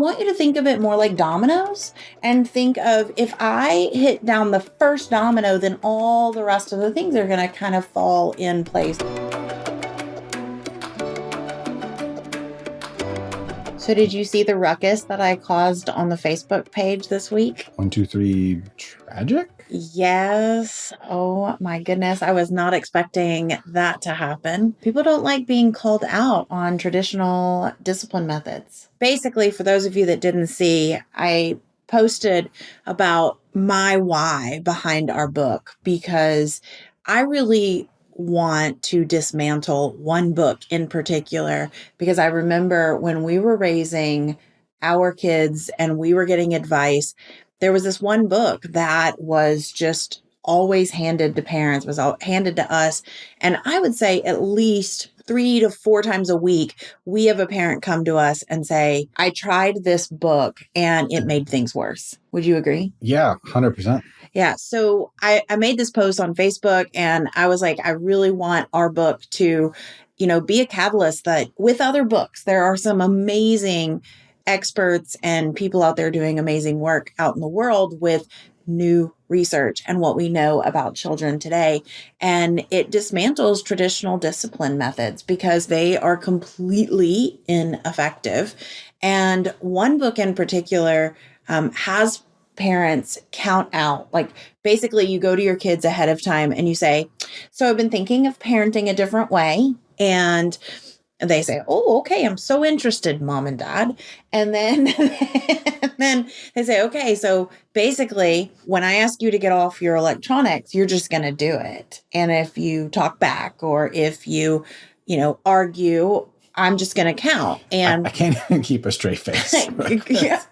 want you to think of it more like dominoes and think of if I hit down the first domino, then all the rest of the things are going to kind of fall in place. So did you see the ruckus that I caused on the Facebook page this week? 1, 2, 3, tragic? Yes. Oh my goodness. I was not expecting that to happen. People don't like being called out on traditional discipline methods. Basically, for those of you that didn't see, I posted about my why behind our book because I really want to dismantle one book in particular, because I remember when we were raising our kids and we were getting advice, there was this one book that was just always handed to parents, was all handed to us. And I would say at least 3 to 4 times a week, we have a parent come to us and say, I tried this book and it made things worse. Would you agree? Yeah, 100%. Yeah. So I made this post on Facebook and I was like, I really want our book to, be a catalyst that with other books, there are some amazing experts and people out there doing amazing work out in the world with new research and what we know about children today. And it dismantles traditional discipline methods because they are completely ineffective. And one book in particular has parents count out, like basically you go to your kids ahead of time and you say, so I've been thinking of parenting a different way. And they say, oh, okay, I'm so interested, mom and dad. And then, they say, okay, so basically when I ask you to get off your electronics, you're just going to do it. And if you talk back or if you, argue, I'm just going to count. And I can't even keep a straight face. Yeah.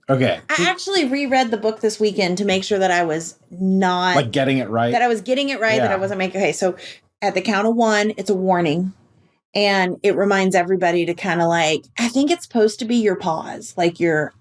Okay. I actually reread the book this weekend to make sure that I was not like getting it right. That I was getting it right, that I wasn't making. Okay, so at the count of 1, it's a warning. And it reminds everybody to kind of I think it's supposed to be your pause, like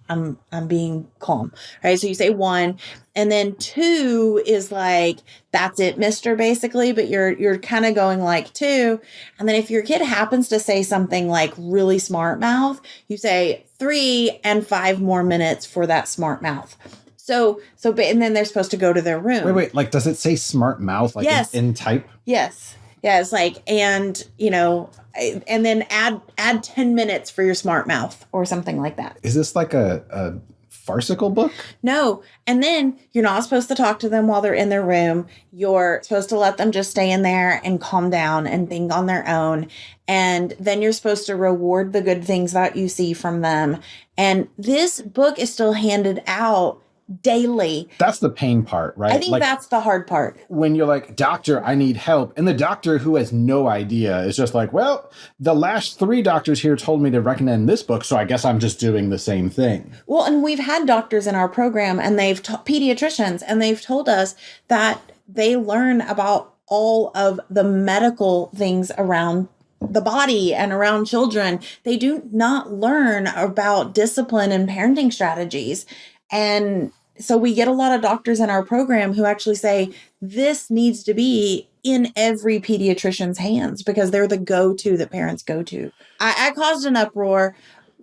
I'm being calm, right? So you say 1, and then 2 is like, that's it, mister, basically, but you're kind of going like 2. And then if your kid happens to say something like really smart mouth, you say 3 and 5 more minutes for that smart mouth. So, and then they're supposed to go to their room. Wait, like, does it say smart mouth, like yes. in type? Yes. Yeah, it's like, and, and then add 10 minutes for your smart mouth or something like that. Is this like a farcical book? No. And then you're not supposed to talk to them while they're in their room. You're supposed to let them just stay in there and calm down and think on their own. And then you're supposed to reward the good things that you see from them. And this book is still handed out daily. That's the pain part, right? I think that's the hard part. When you're like, doctor, I need help. And the doctor who has no idea is just like, well, the last 3 doctors here told me to recommend this book, so I guess I'm just doing the same thing. Well, and we've had doctors in our program and pediatricians, and they've told us that they learn about all of the medical things around the body and around children. They do not learn about discipline and parenting strategies. And so we get a lot of doctors in our program who actually say this needs to be in every pediatrician's hands because they're the go-to that parents go to. I caused an uproar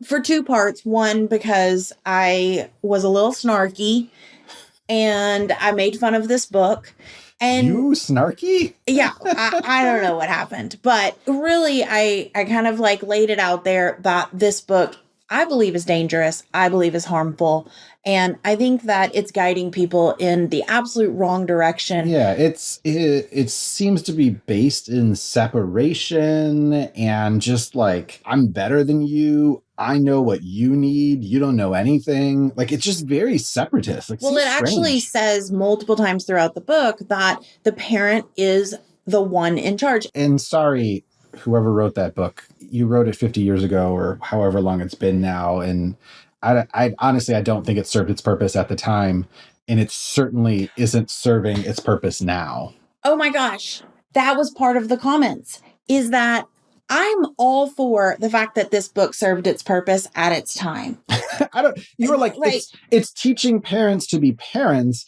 for 2 parts. 1, because I was a little snarky and I made fun of this book. And you snarky? Yeah, I don't know what happened. But really, I kind of laid it out there that this book, I believe, is dangerous. I believe is harmful. And I think that it's guiding people in the absolute wrong direction. Yeah, it seems to be based in separation and just I'm better than you. I know what you need. You don't know anything. It's just very separatist. Well, it actually says multiple times throughout the book that the parent is the one in charge. And sorry, whoever wrote that book, you wrote it 50 years ago or however long it's been now. And I honestly, I don't think it served its purpose at the time. And it certainly isn't serving its purpose now. Oh my gosh. That was part of the comments, is that I'm all for the fact that this book served its purpose at its time. You were like, right. It's teaching parents to be parents.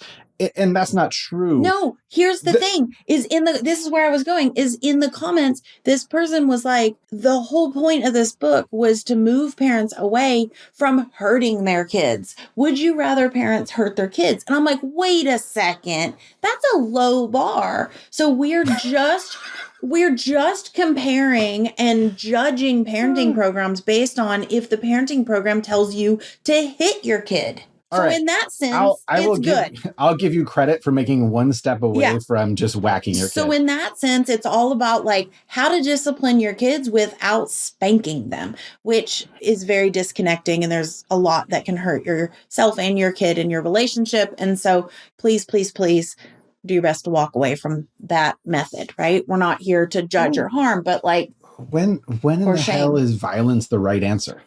And that's not true. No, here's the thing this is where I was going, is in the comments, this person was like, the whole point of this book was to move parents away from hurting their kids. Would you rather parents hurt their kids? And I'm like, wait a second, that's a low bar. So we're just comparing and judging parenting programs based on if the parenting program tells you to hit your kid. So right. In that sense, it's good. I'll give you credit for making one step away from just whacking your kid. So in that sense, it's all about like how to discipline your kids without spanking them, which is very disconnecting. And there's a lot that can hurt yourself and your kid and your relationship. And so please, please, please do your best to walk away from that method, right? We're not here to judge or harm, but like when in the hell is violence the right answer?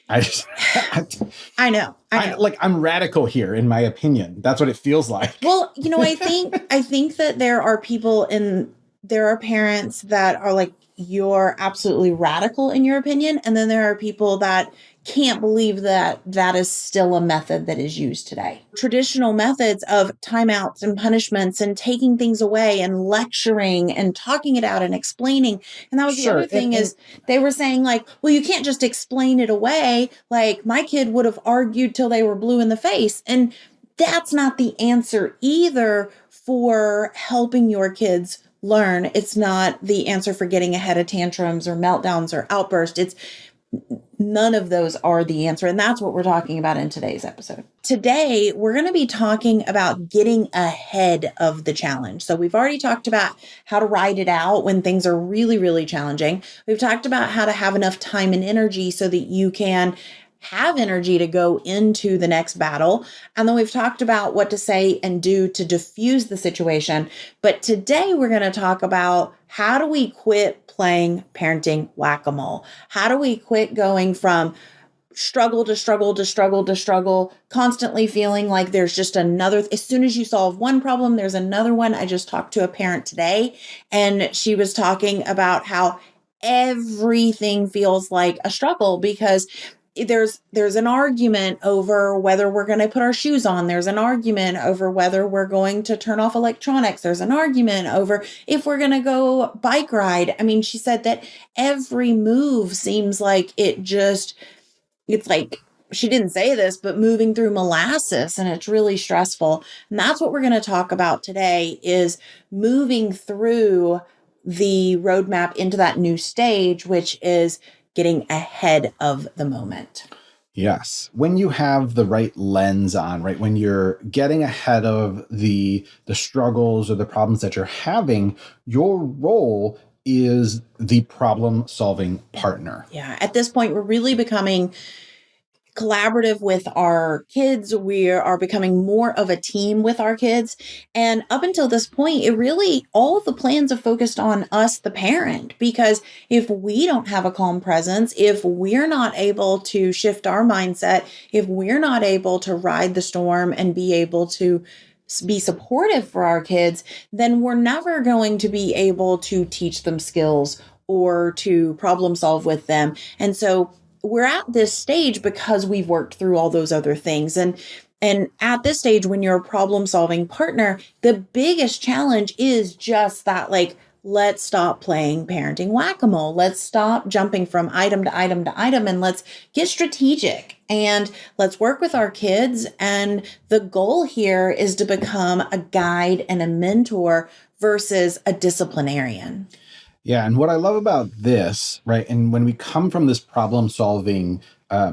I know. I'm radical here in my opinion. That's what it feels like. Well, I think that there are parents that are like, you're absolutely radical in your opinion. And then there are people that can't believe that that is still a method that is used today. Traditional methods of timeouts and punishments and taking things away and lecturing and talking it out and explaining. And that was the other thing is they were saying like, well, you can't just explain it away. Like my kid would have argued till they were blue in the face. And that's not the answer either for helping your kids learn. It's not the answer for getting ahead of tantrums or meltdowns or outbursts. None of those are the answer. And that's what we're talking about in today's episode. Today, we're going to be talking about getting ahead of the challenge. So we've already talked about how to ride it out when things are really, really challenging. We've talked about how to have enough time and energy so that you can have energy to go into the next battle. And then we've talked about what to say and do to diffuse the situation. But today we're going to talk about how do we quit playing parenting whack-a-mole? How do we quit going from struggle to struggle to struggle to struggle, constantly feeling like there's just as soon as you solve one problem, there's another one. I just talked to a parent today, and she was talking about how everything feels like a struggle because there's an argument over whether we're going to put our shoes on. There's an argument over whether we're going to turn off electronics. There's an argument over if we're going to go bike ride. I mean, she said that every move seems like it's like, she didn't say this, but moving through molasses, and it's really stressful. And that's what we're going to talk about today is moving through the roadmap into that new stage, which is getting ahead of the moment. Yes. When you have the right lens on, right? When you're getting ahead of the struggles or the problems that you're having, your role is the problem-solving partner. Yeah. At this point, we're really becoming collaborative with our kids. We are becoming more of a team with our kids. And up until this point, all of the plans are focused on us, the parent, because if we don't have a calm presence, if we're not able to shift our mindset, if we're not able to ride the storm and be able to be supportive for our kids, then we're never going to be able to teach them skills or to problem solve with them. And so we're at this stage because we've worked through all those other things. And at this stage, when you're a problem solving partner, the biggest challenge is just that, like, let's stop playing parenting whack-a-mole. Let's stop jumping from item to item to item, and let's get strategic and let's work with our kids. And the goal here is to become a guide and a mentor versus a disciplinarian. Yeah. And what I love about this, right, and when we come from this problem-solving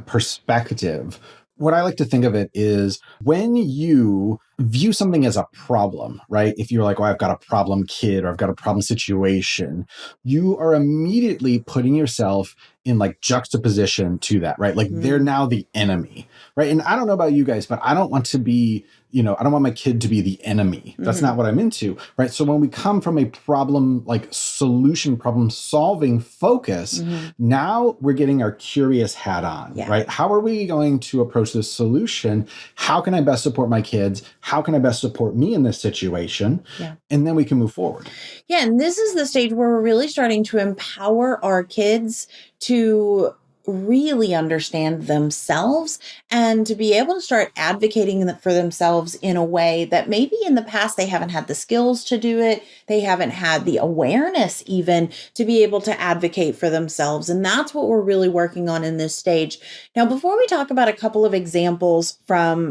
perspective, what I like to think of it is when you view something as a problem, right? If you're like, oh, I've got a problem kid or I've got a problem situation, you are immediately putting yourself in like juxtaposition to that, right? Like they're now the enemy, right? And I don't know about you guys, but I don't want to be, I don't want my kid to be the enemy. That's not what I'm into, right? So when we come from a problem, like solution, problem solving focus, now we're getting our curious hat on, right? How are we going to approach this solution? How can I best support my kids? How can I best support me in this situation? Yeah. And then we can move forward. Yeah. And this is the stage where we're really starting to empower our kids to really understand themselves and to be able to start advocating for themselves in a way that maybe in the past they haven't had the skills to do it. They haven't had the awareness even to be able to advocate for themselves. And that's what we're really working on in this stage. Now, before we talk about a couple of examples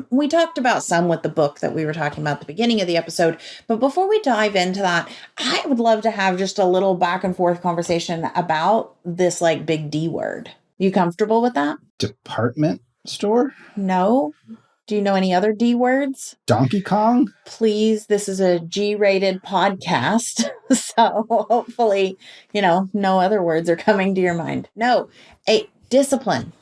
we talked about some with the book that we were talking about at the beginning of the episode, but before we dive into that, I would love to have just a little back and forth conversation about this like big D word. You comfortable with that? Department store? No. Do you know any other D words? Donkey Kong? Please, this is a G-rated podcast. So hopefully, no other words are coming to your mind. No. Discipline.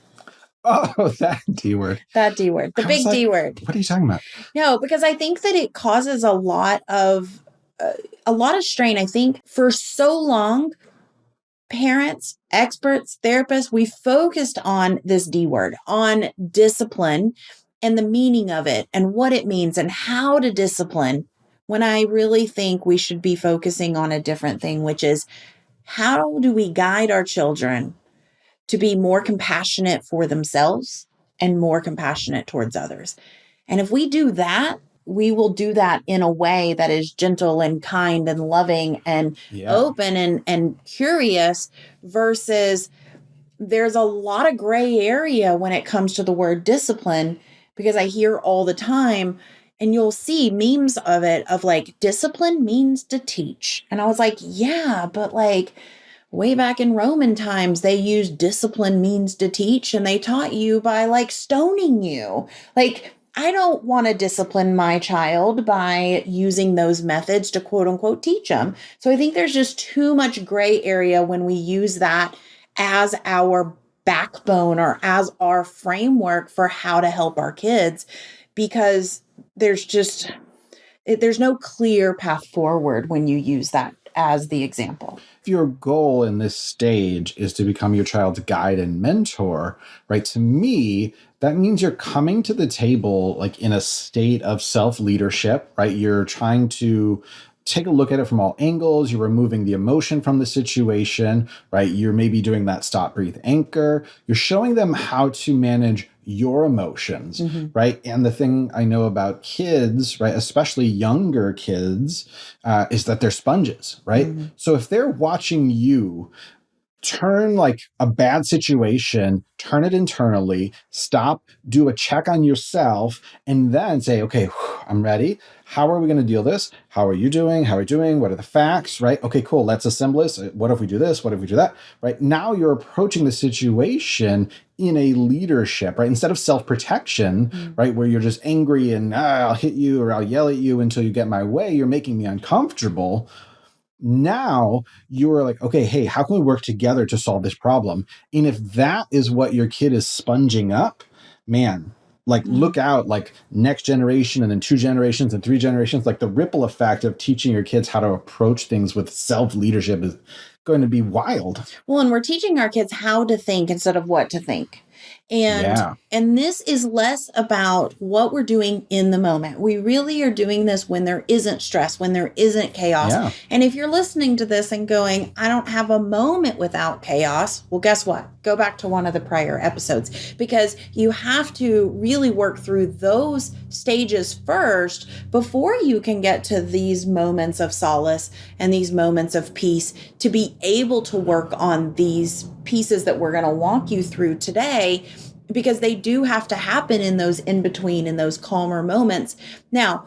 Oh, that D word. That D word. The big D word. What are you talking about? No, because I think that it causes a lot of strain. I think for so long, parents, experts, therapists, we focused on this D word, on discipline and the meaning of it and what it means and how to discipline, when I really think we should be focusing on a different thing, which is how do we guide our children to be more compassionate for themselves and more compassionate towards others. And if we do that, we will do that in a way that is gentle and kind and loving and open and curious, versus there's a lot of gray area when it comes to the word discipline, because I hear all the time, and you'll see memes of it, of like, discipline means to teach. And I was like, yeah, but like way back in Roman times, they used discipline means to teach, and they taught you by like stoning you. Like, I don't want to discipline my child by using those methods to quote unquote teach them. So I think there's just too much gray area when we use that as our backbone or as our framework for how to help our kids, because there's no clear path forward when you use that as the example. If your goal in this stage is to become your child's guide and mentor, right? To me, that means you're coming to the table like in a state of self-leadership, right? You're trying to take a look at it from all angles. You're removing the emotion from the situation, right? You're maybe doing that stop, breathe, anchor. You're showing them how to manage your emotions, right? And the thing I know about kids, right, especially younger kids, is that they're sponges, right? So if they're watching you turn like a bad situation, turn it internally, stop, do a check on yourself, and then say, okay, I'm ready. How are we going to deal this? How are you doing? How are we doing? What are the facts, right? Okay, cool. Let's assemble this. What if we do this? What if we do that, right? Now you're approaching the situation in a leadership, right? Instead of self-protection, right? Where you're just angry and I'll hit you or I'll yell at you until you get my way. You're making me uncomfortable. Now you're like, okay, hey, how can we work together to solve this problem? And if that is what your kid is sponging up, man, like look out, like next generation and then 2 generations and 3 generations, like the ripple effect of teaching your kids how to approach things with self-leadership is going to be wild. Well, and we're teaching our kids how to think instead of what to think. And this is less about what we're doing in the moment. We really are doing this when there isn't stress, when there isn't chaos. Yeah. And if you're listening to this and going, I don't have a moment without chaos, well, guess what? Go back to one of the prior episodes, because you have to really work through those stages first before you can get to these moments of solace and these moments of peace, to be able to work on these pieces that we're going to walk you through today, because they do have to happen in those in between, in those calmer moments. Now,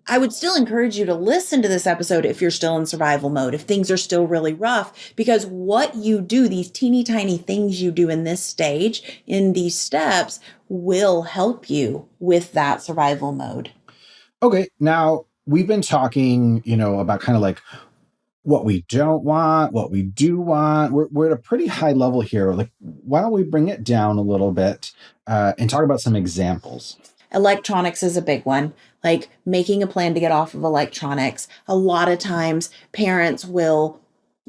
I would still encourage you to listen to this episode if you're still in survival mode, if things are still really rough, because what you do, these teeny tiny things you do in this stage, in these steps, will help you with that survival mode. Okay. Now we've been talking, about kind of like what we don't want, what we do want. We're at a pretty high level here. Like, why don't we bring it down a little bit and talk about some examples? Electronics is a big one, like making a plan to get off of electronics. A lot of times parents will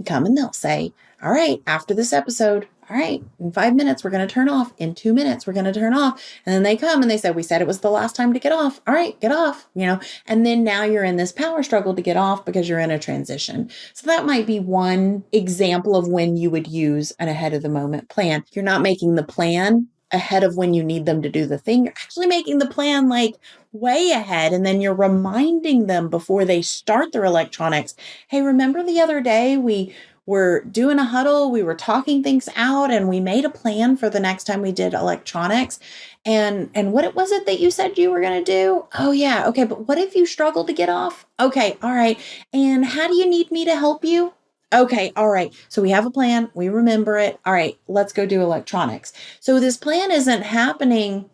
come and they'll say, all right, after this episode, all right, in 5 minutes, we're going to turn off. In 2 minutes, we're going to turn off. And then they come and they said, we said it was the last time to get off. All right, get off, and then now you're in this power struggle to get off because you're in a transition. So that might be one example of when you would use an ahead of the moment plan. You're not making the plan ahead of when you need them to do the thing. You're actually making the plan like way ahead. And then you're reminding them before they start their electronics. Hey, remember the other day we were doing a huddle, we were talking things out, and we made a plan for the next time we did electronics. And what was it that you said you were going to do? Oh yeah. Okay. But what if you struggle to get off? Okay. All right. And how do you need me to help you? Okay. All right. So we have a plan. We remember it. All right. Let's go do electronics. So this plan isn't happening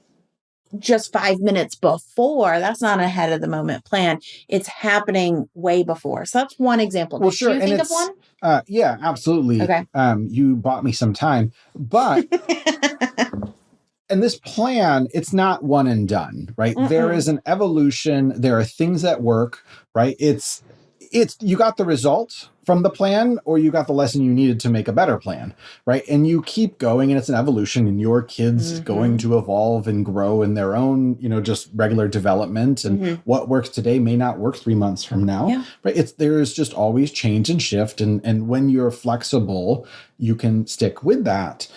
just 5 minutes before. That's not an ahead of the moment plan. It's happening way before. So that's one example. Well, Did sure. you think of one? Yeah, absolutely. Okay. You bought me some time, but and this plan, it's not one and done, right? Mm-mm. There is an evolution. There are things that work, right? It's you got the result from the plan, or you got the lesson you needed to make a better plan, right? And you keep going, and it's an evolution, and your kids going to evolve and grow in their own, just regular development, and what works today may not work 3 months from now, right? There's just always change and shift, and when you're flexible, you can stick with that.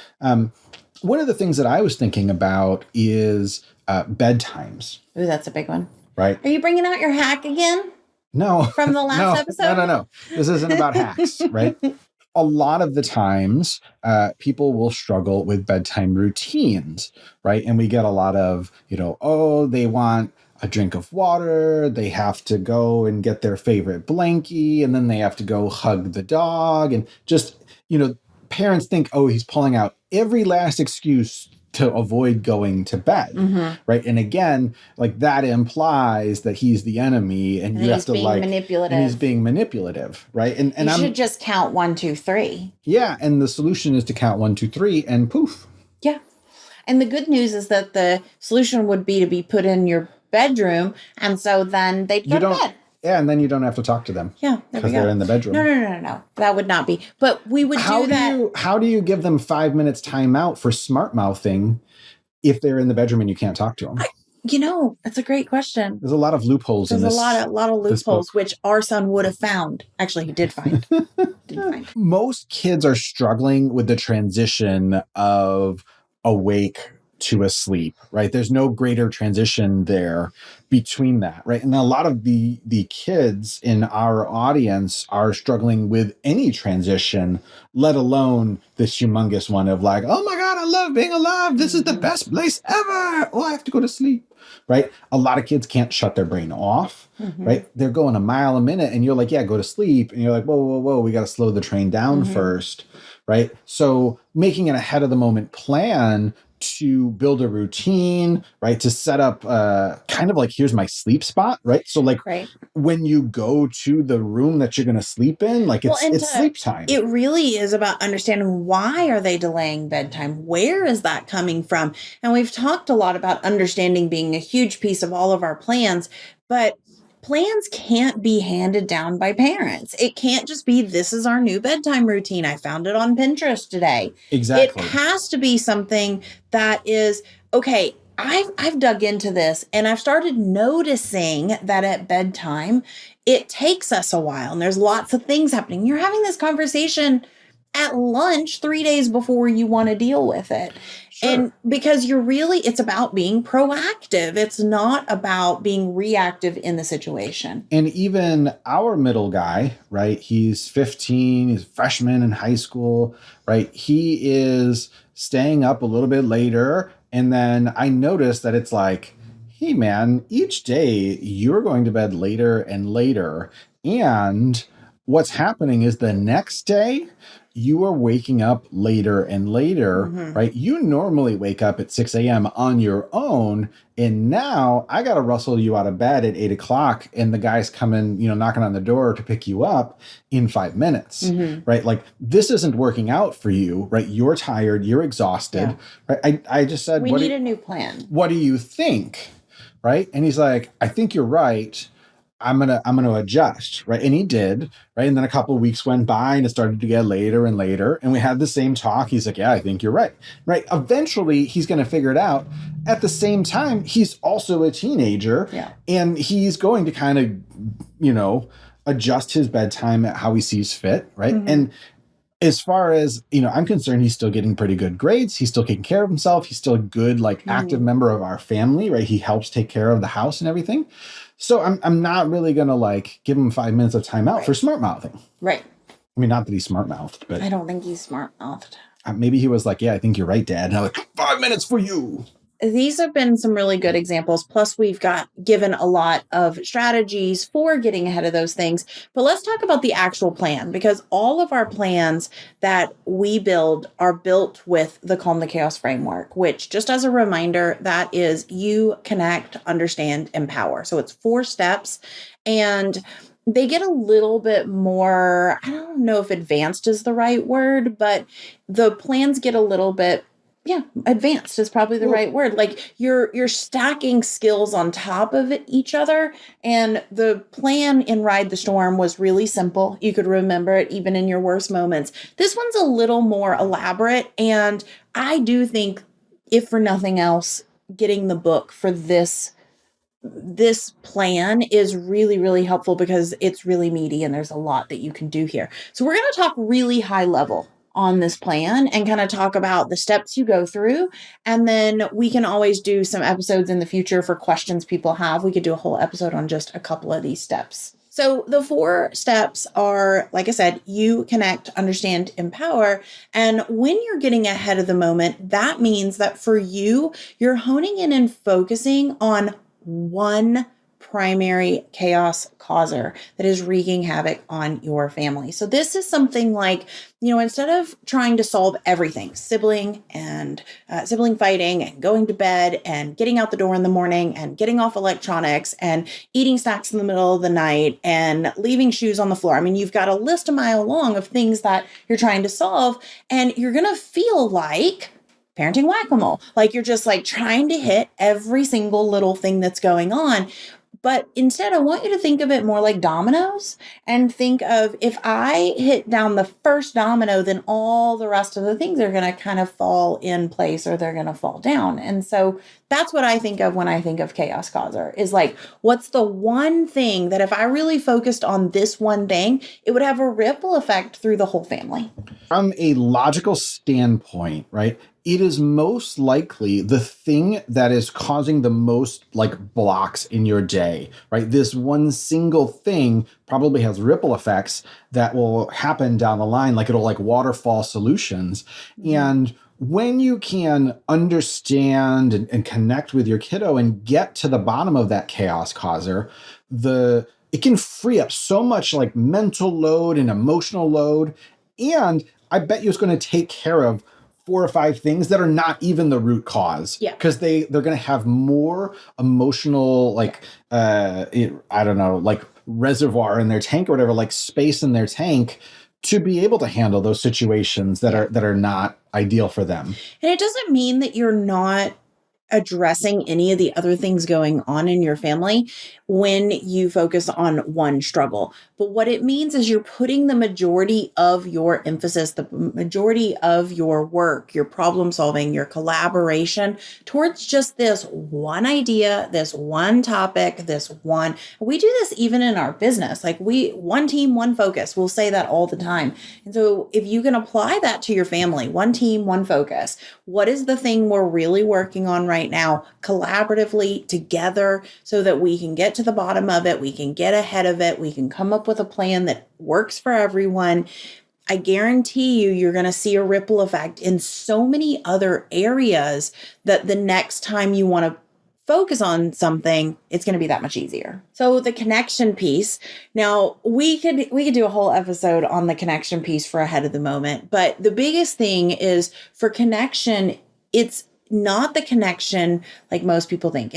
One of the things that I was thinking about is bedtimes. Ooh, that's a big one. Right. Are you bringing out your hack again? No. From the last episode? No. This isn't about hacks, right? A lot of the times, people will struggle with bedtime routines, right? And we get a lot of, they want a drink of water, they have to go and get their favorite blankie, and then they have to go hug the dog. And just, parents think, oh, he's pulling out every last excuse to avoid going to bed, right? And again, like that implies that he's the enemy, and you have to manipulative. And he's being manipulative, right? And you should just count 1, 2, 3. Yeah, and the solution is to count 1, 2, 3, and poof. Yeah, and the good news is that the solution would be to be put in your bedroom, and so then they'd go to bed. Yeah, and then you don't have to talk to them. Yeah, because they're in the bedroom. No. That would not be. But we would do that. How do you give them 5 minutes timeout for smart mouthing if they're in the bedroom and you can't talk to them? That's a great question. There's a lot of loopholes in this. There's a lot of loopholes, which our son would have found. Actually, he did find. Most kids are struggling with the transition of awake to asleep, right? There's no greater transition there between that, right? And a lot of the kids in our audience are struggling with any transition, let alone this humongous one of like, oh my God, I love being alive. This is the best place ever. Oh, I have to go to sleep, right? A lot of kids can't shut their brain off, right? They're going a mile a minute and you're like, yeah, go to sleep. And you're like, whoa, we got to slow the train down first, right? So making an ahead of the moment plan to build a routine, right? To set up kind of like, here's my sleep spot, right? So like when you go to the room that you're going to sleep in, like it's sleep time. It really is about understanding why are they delaying bedtime? Where is that coming from? And we've talked a lot about understanding being a huge piece of all of our plans, but plans can't be handed down by parents. It can't just be, this is our new bedtime routine. I found it on Pinterest today. Exactly. It has to be something that is, okay, I've dug into this and I've started noticing that at bedtime, it takes us a while and there's lots of things happening. You're having this conversation at lunch 3 days before you want to deal with it. Sure. And because it's about being proactive. It's not about being reactive in the situation. And even our middle guy, right? He's 15, he's a freshman in high school, right? He is staying up a little bit later. And then I noticed that it's like, hey man, each day you're going to bed later and later. And what's happening is the next day, you are waking up later and later, right? You normally wake up at 6 a.m. on your own. And now I got to rustle you out of bed at 8 o'clock and the guy's coming, knocking on the door to pick you up in 5 minutes, right? Like this isn't working out for you, right? You're tired, you're exhausted, right? I just said, we need a new plan. What do you think? Right? And he's like, I think you're right. I'm gonna adjust, right? And he did, right? And then a couple of weeks went by and it started to get later and later. And we had the same talk. He's like, yeah, I think you're right. Right. Eventually he's gonna figure it out. At the same time, he's also a teenager. Yeah. And he's going to kind of, adjust his bedtime at how he sees fit, right? Mm-hmm. And as far as, I'm concerned, he's still getting pretty good grades. He's still taking care of himself. He's still a good, active member of our family, right? He helps take care of the house and everything. So I'm not really going to give him 5 minutes of time out for smart mouthing. Right. I mean, not that he's smart mouthed, but I don't think he's smart mouthed. Maybe he was like, yeah, I think you're right, Dad. And I'm like, 5 minutes for you. These have been some really good examples. Plus, we've given a lot of strategies for getting ahead of those things. But let's talk about the actual plan, because all of our plans that we build are built with the Calm the Chaos framework, which, just as a reminder, that is you connect, understand, empower. So it's 4 steps, and they get a little bit more, I don't know if advanced is the right word, but the plans get a little bit advanced is probably the right word. You're stacking skills on top of each other. And the plan in Ride the Storm was really simple. You could remember it even in your worst moments. This one's a little more elaborate. And I do think, if for nothing else, getting the book for this plan is really, really helpful because it's really meaty and there's a lot that you can do here. So we're going to talk really high level on this plan and kind of talk about the steps you go through. And then we can always do some episodes in the future for questions people have. We could do a whole episode on just a couple of these steps. So the 4 steps are, like I said, you connect, understand, empower. And when you're getting ahead of the moment, that means that for you, you're honing in and focusing on one primary chaos causer that is wreaking havoc on your family. So this is something like, instead of trying to solve everything, sibling fighting and going to bed and getting out the door in the morning and getting off electronics and eating snacks in the middle of the night and leaving shoes on the floor. I mean, you've got a list a mile long of things that you're trying to solve, and you're going to feel like parenting whack-a-mole. Like you're just trying to hit every single little thing that's going on. But instead, I want you to think of it more like dominoes and think of, if I hit down the first domino, then all the rest of the things are going to kind of fall in place, or they're going to fall down. And so that's what I think of when I think of chaos causer, is what's the one thing that if I really focused on this one thing, it would have a ripple effect through the whole family. From a logical standpoint, right? It is most likely the thing that is causing the most blocks in your day, right? This one single thing probably has ripple effects that will happen down the line, it'll waterfall solutions. Mm-hmm. And when you can understand and connect with your kiddo and get to the bottom of that chaos causer, it can free up so much mental load and emotional load. And I bet you it's going to take care of 4 or 5 things that are not even the root cause. Yeah. Because they're going to have more emotional, reservoir in their tank or whatever, space in their tank to be able to handle those situations that are not ideal for them. And it doesn't mean that you're not addressing any of the other things going on in your family when you focus on one struggle. But what it means is you're putting the majority of your emphasis, the majority of your work, your problem solving, your collaboration towards just this one idea, this one topic, we do this even in our business. One team, one focus. We'll say that all the time. And so if you can apply that to your family, one team, one focus, what is the thing we're really working on right now, collaboratively together, so that we can get to the bottom of it, we can get ahead of it, we can come up with a plan that works for everyone. I guarantee you're going to see a ripple effect in so many other areas that the next time you want to focus on something, it's going to be that much easier. So the connection piece. Now we could do a whole episode on the connection piece for ahead of the moment, but the biggest thing is for connection, it's not the connection like most people think.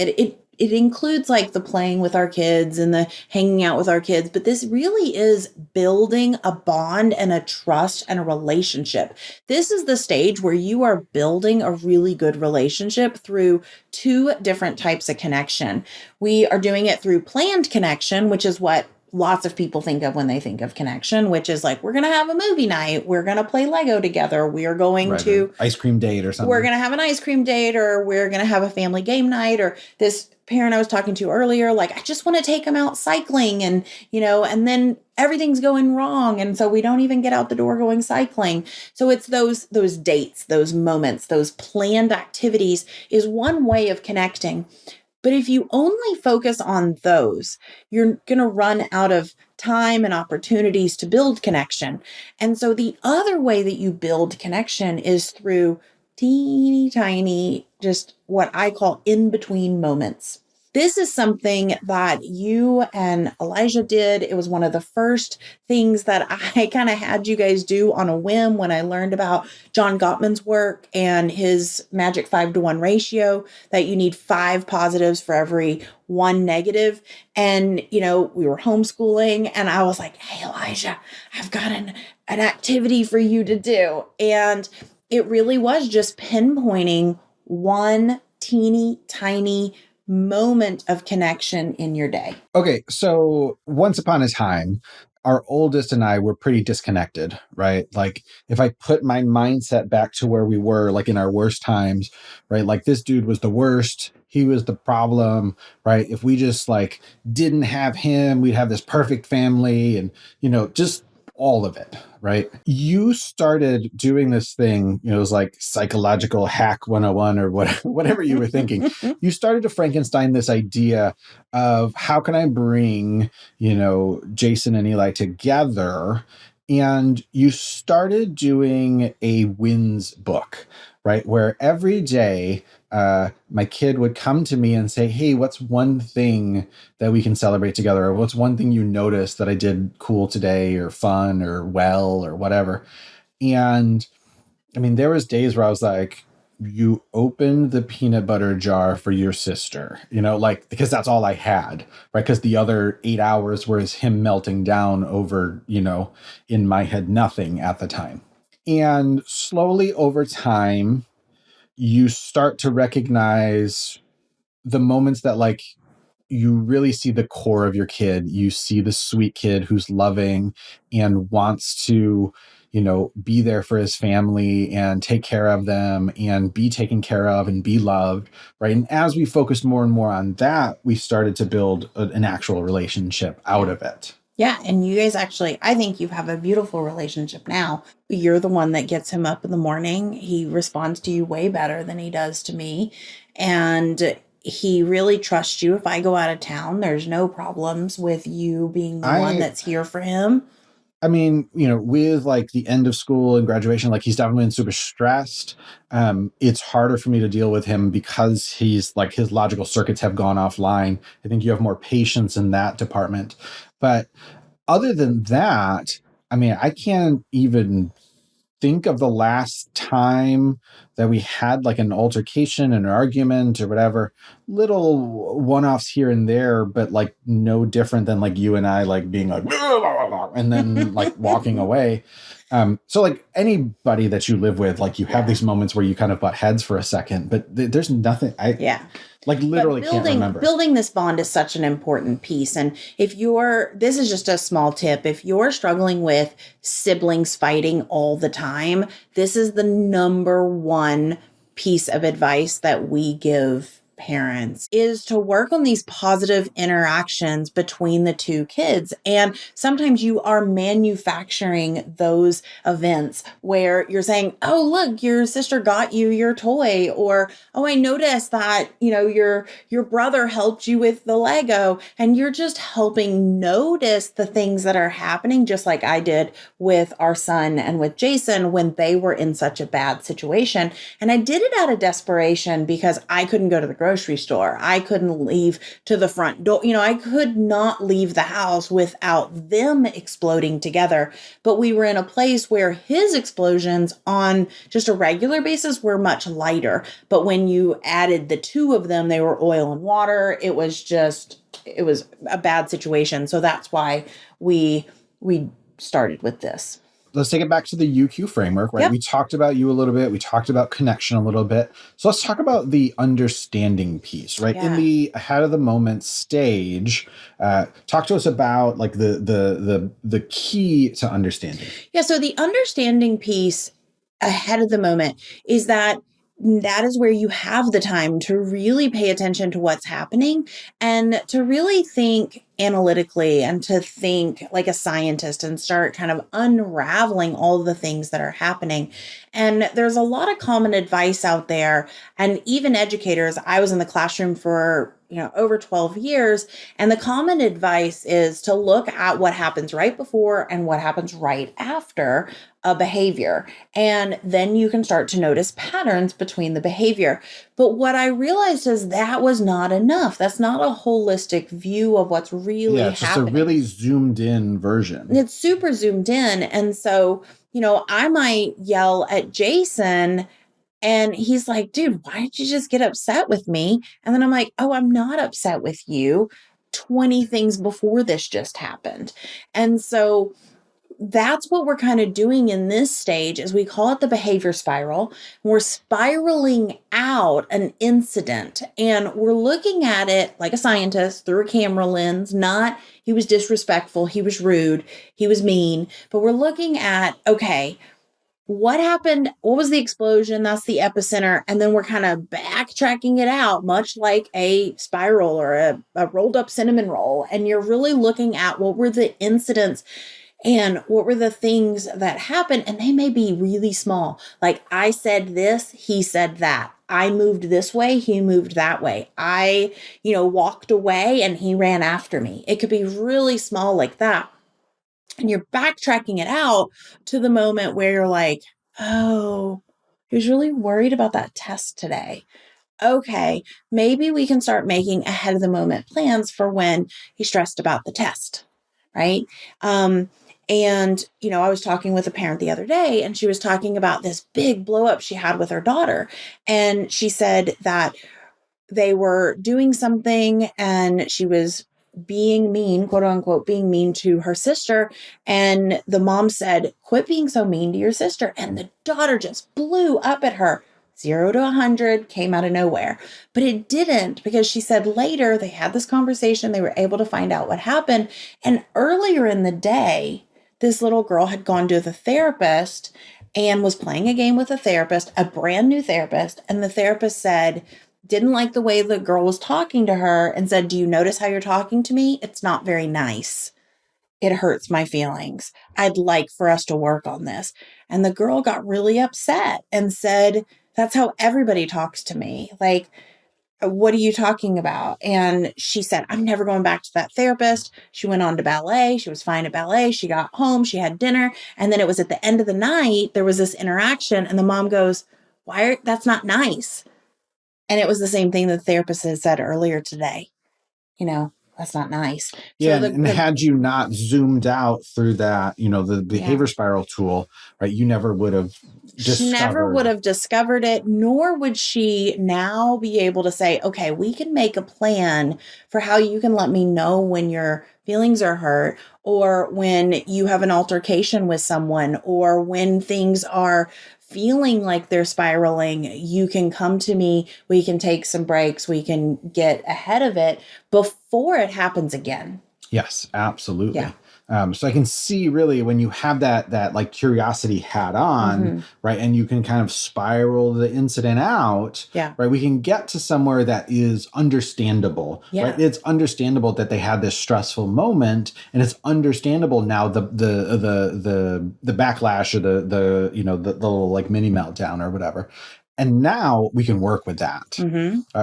it includes like the playing with our kids and the hanging out with our kids, but this really is building a bond and a trust and a relationship. This is the stage where you are building a really good relationship through two different types of connection. We are doing it through planned connection, which is what lots of people think of when they think of connection, which is like, we're going to have a movie night. We're going to play Lego together. We are going to ice cream date or something. We're going to have an ice cream date, or we're going to have a family game night, or this parent I was talking to earlier, like, I just want to take them out cycling, and, and then everything's going wrong. And so we don't even get out the door going cycling. So it's those dates, those moments, those planned activities is one way of connecting. But if you only focus on those, you're going to run out of time and opportunities to build connection. And so the other way that you build connection is through teeny tiny, just what I call in-between moments. This is something that you and Elijah did. It was one of the first things that I kind of had you guys do on a whim when I learned about John Gottman's work and his magic 5-to-1 ratio, that you need 5 positives for every 1 negative. And, we were homeschooling, and I was like, hey, Elijah, I've got an activity for you to do. And it really was just pinpointing one teeny tiny moment of connection in your day. Okay, so once upon a time, our oldest and I were pretty disconnected, right? Like, if I put my mindset back to where we were, like in our worst times, right? Like, this dude was the worst. He was the problem, right? If we just like didn't have him, we'd have this perfect family, and, just all of it, right? You started doing this thing, it was like psychological hack 101 or whatever you were thinking. You started to Frankenstein this idea of, how can I bring, Jason and Eli together? And you started doing a wins book, right? Where every day, my kid would come to me and say, hey, what's one thing that we can celebrate together? Or what's one thing you noticed that I did cool today, or fun, or well, or whatever? And I mean, there was days where I was like, you opened the peanut butter jar for your sister, because that's all I had, right? Because the other 8 hours was him melting down over, in my head, nothing at the time. And slowly over time, you start to recognize the moments that, like, you really see the core of your kid. You see the sweet kid who's loving and wants to, be there for his family and take care of them and be taken care of and be loved, right? And as we focused more and more on that, we started to build an actual relationship out of it. Yeah. And you guys actually, I think you have a beautiful relationship now. You're the one that gets him up in the morning. He responds to you way better than he does to me. And he really trusts you. If I go out of town, there's no problems with you being the one that's here for him. I mean, with like the end of school and graduation, like, he's definitely been super stressed. It's harder for me to deal with him because he's like, his logical circuits have gone offline. I think you have more patience in that department. But other than that, I mean, I can't even think of the last time that we had like an altercation, an argument, or whatever. Little one-offs here and there, but like no different than like you and I like being like, and then like walking away. So like anybody that you live with, like, you have these moments where you kind of butt heads for a second, but there's nothing. Like, literally can't remember. Building this bond is such an important piece. And this is just a small tip. If you're struggling with siblings fighting all the time, this is the number one piece of advice that we give parents, is to work on these positive interactions between the two kids. And sometimes you are manufacturing those events where you're saying, oh, look, your sister got you your toy, or, oh, I noticed that, your brother helped you with the Lego, and you're just helping notice the things that are happening, just like I did with our son and with Jason when they were in such a bad situation. And I did it out of desperation because I couldn't go to the grocery grocery store. I couldn't leave to the front door. I could not leave the house without them exploding together. But we were in a place where his explosions on just a regular basis were much lighter. But when you added the two of them, they were oil and water. It was a bad situation. So that's why we started with this. Let's take it back to the UQ framework, right? Yep. We talked about you a little bit. We talked about connection a little bit. So let's talk about the understanding piece, right? Yeah. In the ahead of the moment stage, talk to us about like the key to understanding. Yeah. So the understanding piece ahead of the moment is that is where you have the time to really pay attention to what's happening and to really think analytically and to think like a scientist and start kind of unraveling all the things that are happening. And there's a lot of common advice out there, and even educators. I was in the classroom for over 12 years. And the common advice is to look at what happens right before and what happens right after a behavior. And then you can start to notice patterns between the behavior. But what I realized is that was not enough. That's not a holistic view of what's really happening. It's just a really zoomed in version. It's super zoomed in. And so, I might yell at Jason and he's like, dude, why did you just get upset with me? And then I'm like, oh, I'm not upset with you. 20 things before this just happened. And so that's what we're kind of doing in this stage, is we call it the behavior spiral. We're spiraling out an incident and we're looking at it like a scientist through a camera lens, not he was disrespectful, he was rude, he was mean, but we're looking at, okay, what happened? What was the explosion? That's the epicenter. And then we're kind of backtracking it out, much like a spiral or a rolled up cinnamon roll. And you're really looking at what were the incidents and what were the things that happened. And they may be really small. Like I said this, he said that. I moved this way, he moved that way. I, walked away and he ran after me. It could be really small like that. And you're backtracking it out to the moment where you're like, oh, he was really worried about that test today. Okay, maybe we can start making ahead of the moment plans for when he's stressed about the test, right? And, I was talking with a parent the other day, and she was talking about this big blow up she had with her daughter. And she said that they were doing something and she was being mean, quote unquote, being mean to her sister. And the mom said, quit being so mean to your sister. And the daughter just blew up at her. 0 to 100 came out of nowhere. But it didn't, because she said later they had this conversation. They were able to find out what happened. And earlier in the day, this little girl had gone to the therapist and was playing a game with a therapist, a brand new therapist. And the therapist said, didn't like the way the girl was talking to her and said, do you notice how you're talking to me? It's not very nice. It hurts my feelings. I'd like for us to work on this. And the girl got really upset and said, that's how everybody talks to me. Like, what are you talking about? And she said, I'm never going back to that therapist. She went on to ballet. She was fine at ballet. She got home. She had dinner. And then it was at the end of the night, there was this interaction. And the mom goes, that's not nice. And it was the same thing the therapist had said earlier today. That's not nice. Yeah. So had you not zoomed out through that, the behavior spiral tool, right, you never would have discovered it, nor would she now be able to say, okay, we can make a plan for how you can let me know when your feelings are hurt, or when you have an altercation with someone, or when things are feeling like they're spiraling. You can come to me, we can take some breaks, we can get ahead of it before it happens again. Yes, absolutely. Yeah. So I can see really when you have that like curiosity hat on, right, and you can kind of spiral the incident out, right, we can get to somewhere that is understandable, right? It's understandable that they had this stressful moment, and it's understandable now the backlash or the little like mini meltdown or whatever, and now we can work with that,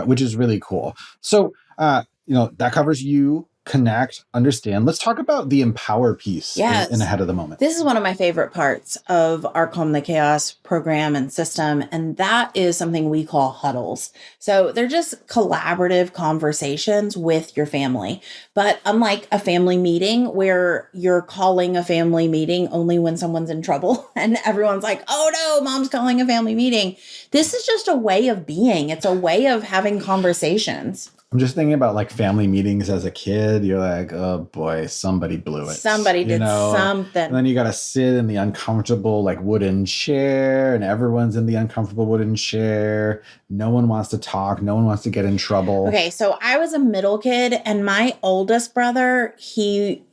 which is really cool. So that covers you. connect, understand. Let's talk about the empower piece in Ahead of the Moment. This is one of my favorite parts of our Calm the Chaos program and system, and that is something we call huddles. So they're just collaborative conversations with your family. But unlike a family meeting where you're calling a family meeting only when someone's in trouble and everyone's like, oh no, mom's calling a family meeting, this is just a way of being. It's a way of having conversations. I'm just thinking about like family meetings as a kid. You're like, oh boy, somebody blew it. Somebody did something. And then you got to sit in the uncomfortable like wooden chair, and everyone's in the uncomfortable wooden chair. No one wants to talk. No one wants to get in trouble. Okay, so I was a middle kid, and my oldest brother, he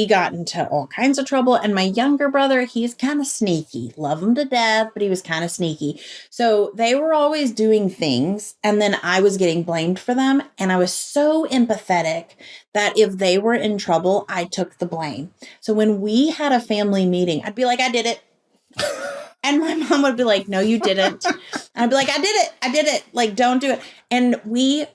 got into all kinds of trouble. And my younger brother, he's kind of sneaky. Love him to death, but he was kind of sneaky. So they were always doing things, and then I was getting blamed for them. And I was so empathetic that if they were in trouble, I took the blame. So when we had a family meeting, I'd be like, I did it. And my mom would be like, no, you didn't. And I'd be like, I did it. Like, don't do it. And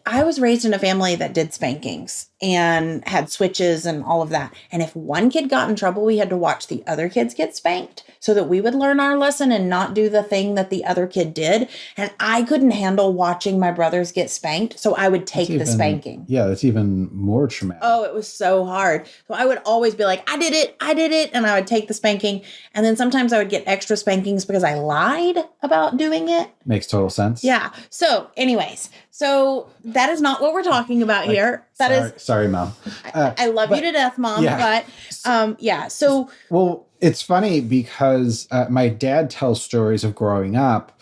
I was raised in a family that did spankings and had switches and all of that. And if one kid got in trouble, we had to watch the other kids get spanked so that we would learn our lesson and not do the thing that the other kid did. And I couldn't handle watching my brothers get spanked, so I would take the spanking. Yeah, that's even more traumatic. Oh, it was so hard. So I would always be like, I did it. And I would take the spanking. And then sometimes I would get extra spankings because I lied about doing it. Makes total sense. Yeah. So anyways, so that is not what we're talking about here. Sorry, Mom. I love you to death, Mom. Yeah. But yeah. So. Well, it's funny because my dad tells stories of growing up.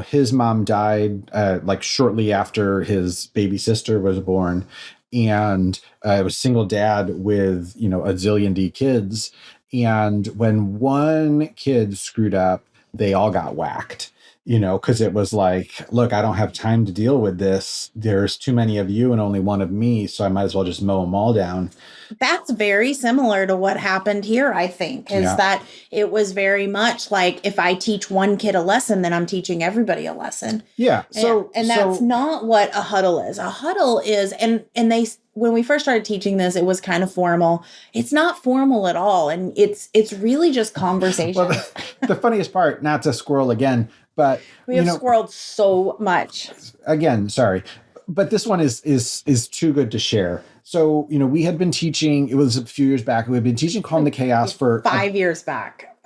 His mom died like shortly after his baby sister was born. And I was single dad with, a zillion D kids. And when one kid screwed up, they all got whacked. Because it was like, look, I don't have time to deal with this. There's too many of you and only one of me, so I might as well just mow them all down. That's very similar to what happened here, I think, is that it was very much like if I teach one kid a lesson, then I'm teaching everybody a lesson. Yeah. And that's not what a huddle is. A huddle is, and they, when we first started teaching this, it was kind of formal. It's not formal at all. And it's really just conversation. Well, the funniest part, not to squirrel again, but we have squirreled so much. Again, sorry. But this one is too good to share. So, we had been teaching, it was a few years back, we had been teaching Calm the Chaos for 4 years back.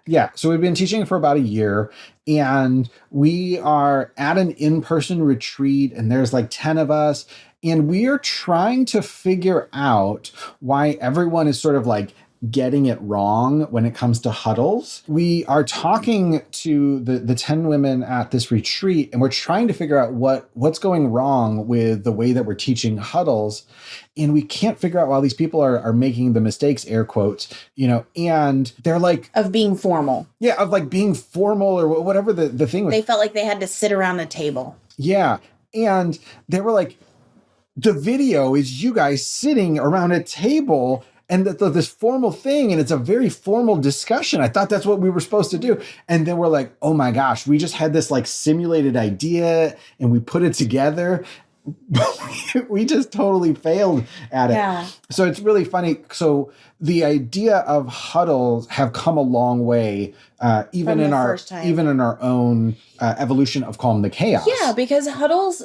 Yeah. So we've been teaching for about a year, and we are at an in-person retreat, and there's like 10 of us, and we are trying to figure out why everyone is sort of like getting it wrong when it comes to huddles. We are talking to the 10 women at this retreat, and we're trying to figure out what's going wrong with the way that we're teaching huddles. And we can't figure out why these people are making the mistakes, air quotes, and they're like... Of being formal. Yeah, of like being formal or whatever the thing was. They felt like they had to sit around a table. Yeah. And they were like, the video is you guys sitting around a table and this formal thing, and it's a very formal discussion. I thought that's what we were supposed to do. And then we're like, oh my gosh, we just had this like simulated idea and we put it together. We just totally failed at it. Yeah. So it's really funny. So the idea of huddles have come a long way, even in our own evolution of Calm the Chaos. Yeah, because huddles,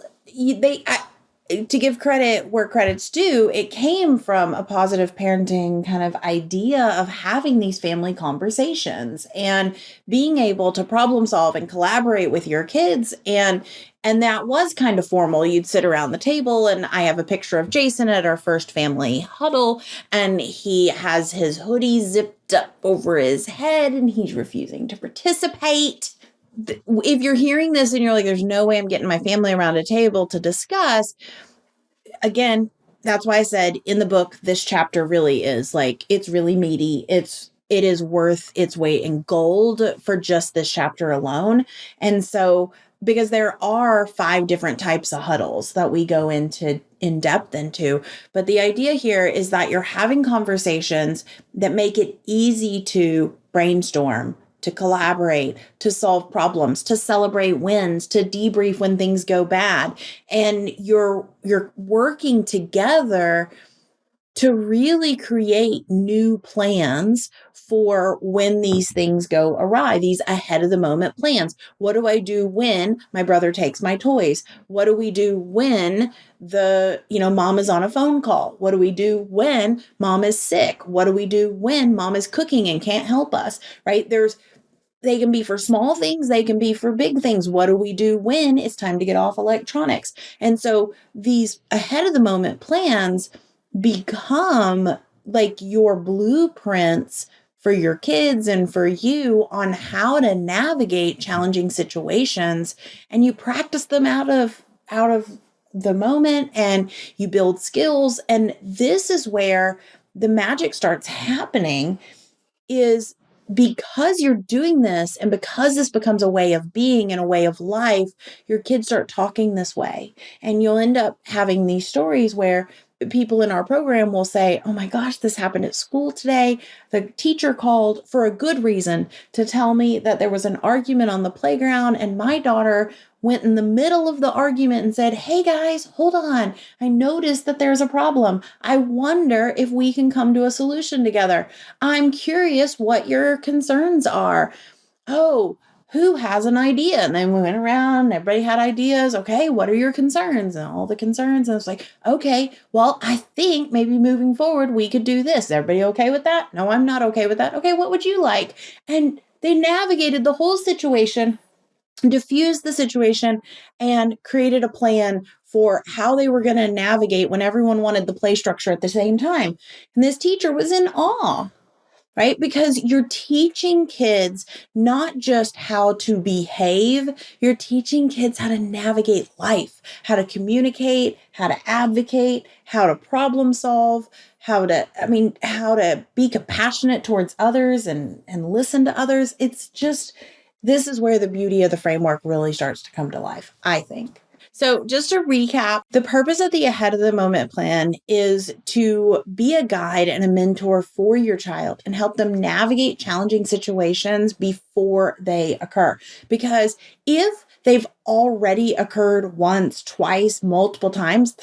to give credit where credit's due, it came from a positive parenting kind of idea of having these family conversations and being able to problem solve and collaborate with your kids. And that was kind of formal. You'd sit around the table, and I have a picture of Jason at our first family huddle, and he has his hoodie zipped up over his head, and he's refusing to participate. If you're hearing this and you're like, there's no way I'm getting my family around a table to discuss, again, that's why I said in the book, this chapter really is like, it's really meaty. It is worth its weight in gold for just this chapter alone. And so, because there are 5 different types of huddles that we go into in depth into, but the idea here is that you're having conversations that make it easy to brainstorm, to collaborate, to solve problems, to celebrate wins, to debrief when things go bad. And you're working together to really create new plans for when these things go awry, these ahead of the moment plans. What do I do when my brother takes my toys? What do we do when mom is on a phone call? What do we do when mom is sick? What do we do when mom is cooking and can't help us? Right? They can be for small things, they can be for big things. What do we do when it's time to get off electronics? And so these ahead of the moment plans become like your blueprints for your kids and for you on how to navigate challenging situations, and you practice them out of the moment, and you build skills. And this is where the magic starts happening, is because you're doing this and because this becomes a way of being and a way of life, your kids start talking this way. And you'll end up having these stories where people in our program will say, "Oh my gosh, this happened at school today. The teacher called for a good reason to tell me that there was an argument on the playground, and my daughter went in the middle of the argument and said, 'Hey guys, hold on. I noticed that there's a problem. I wonder if we can come to a solution together. I'm curious what your concerns are. Oh, who has an idea?'" And then we went around, everybody had ideas. "Okay, what are your concerns?" And all the concerns. And it's like, "Okay, well, I think maybe moving forward, we could do this. Is everybody okay with that?" "No, I'm not okay with that." "Okay, what would you like?" And they navigated the whole situation, diffused the situation, and created a plan for how they were going to navigate when everyone wanted the play structure at the same time. And this teacher was in awe, right? Because you're teaching kids not just how to behave, you're teaching kids how to navigate life, how to communicate, how to advocate, how to problem solve, how to be compassionate towards others and listen to others. It's just, this is where the beauty of the framework really starts to come to life, I think. So just to recap, the purpose of the ahead of the moment plan is to be a guide and a mentor for your child and help them navigate challenging situations before they occur. Because if they've already occurred once, twice, multiple times,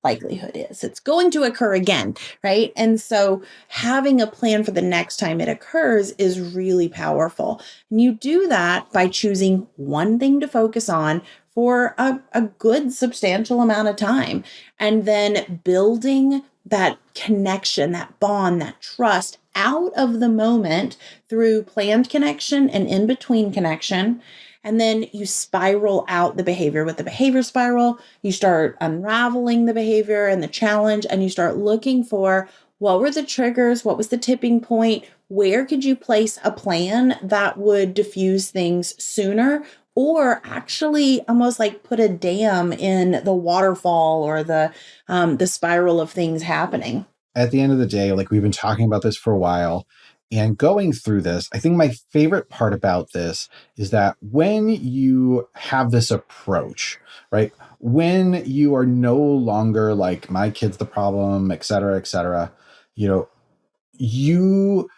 likelihood is it's going to occur again, right? And so having a plan for the next time it occurs is really powerful. And you do that by choosing one thing to focus on for a good substantial amount of time, and then building that connection, that bond, that trust out of the moment through planned connection and in between connection. And then you spiral out the behavior with the behavior spiral. You start unraveling the behavior and the challenge, and you start looking for what were the triggers, what was the tipping point, where could you place a plan that would diffuse things sooner, or actually almost like put a dam in the waterfall or the spiral of things happening. At the end of the day, like, we've been talking about this for a while and going through this, I think my favorite part about this is that when you have this approach, right, when you are no longer like, my kid's the problem, et cetera, you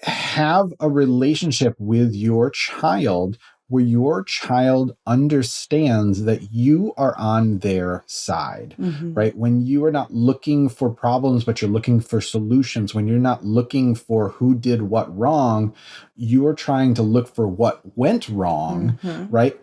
have a relationship with your child where your child understands that you are on their side, right? When you are not looking for problems, but you're looking for solutions, when you're not looking for who did what wrong, you're trying to look for what went wrong, right?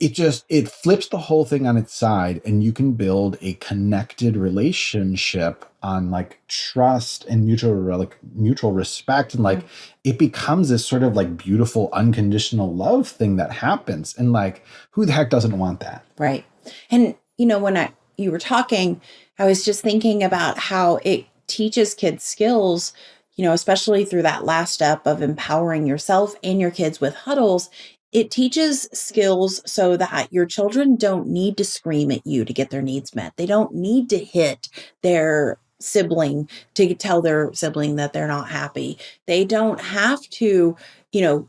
It flips the whole thing on its side, and you can build a connected relationship on like trust and mutual respect. And like, it becomes this sort of like beautiful unconditional love thing that happens. And like, who the heck doesn't want that? Right. And when you were talking, I was just thinking about how it teaches kids skills, especially through that last step of empowering yourself and your kids with huddles. It teaches skills so that your children don't need to scream at you to get their needs met. They don't need to hit their sibling to tell their sibling that they're not happy. They don't have to,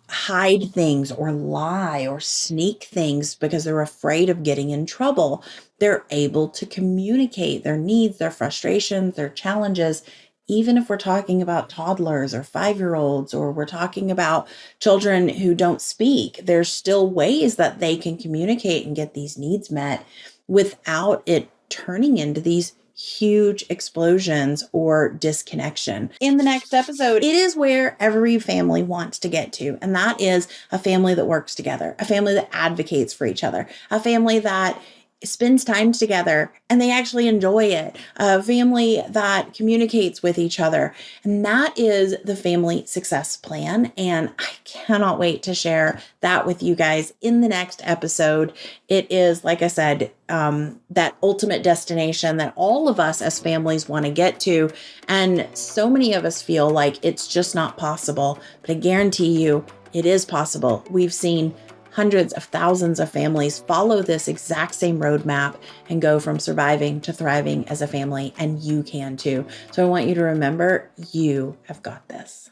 hide things or lie or sneak things because they're afraid of getting in trouble. They're able to communicate their needs, their frustrations, their challenges even if we're talking about toddlers or 5-year-olds, or we're talking about children who don't speak, there's still ways that they can communicate and get these needs met without it turning into these huge explosions or disconnection. In the next episode, it is where every family wants to get to, and that is a family that works together, a family that advocates for each other, a family that spends time together and they actually enjoy it, a family that communicates with each other. And that is the family success plan. And I cannot wait to share that with you guys in the next episode. It is, like I said, that ultimate destination that all of us as families want to get to. And so many of us feel like it's just not possible, but I guarantee you it is possible. We've seen hundreds of thousands of families follow this exact same roadmap and go from surviving to thriving as a family, and you can too. So I want you to remember, you have got this.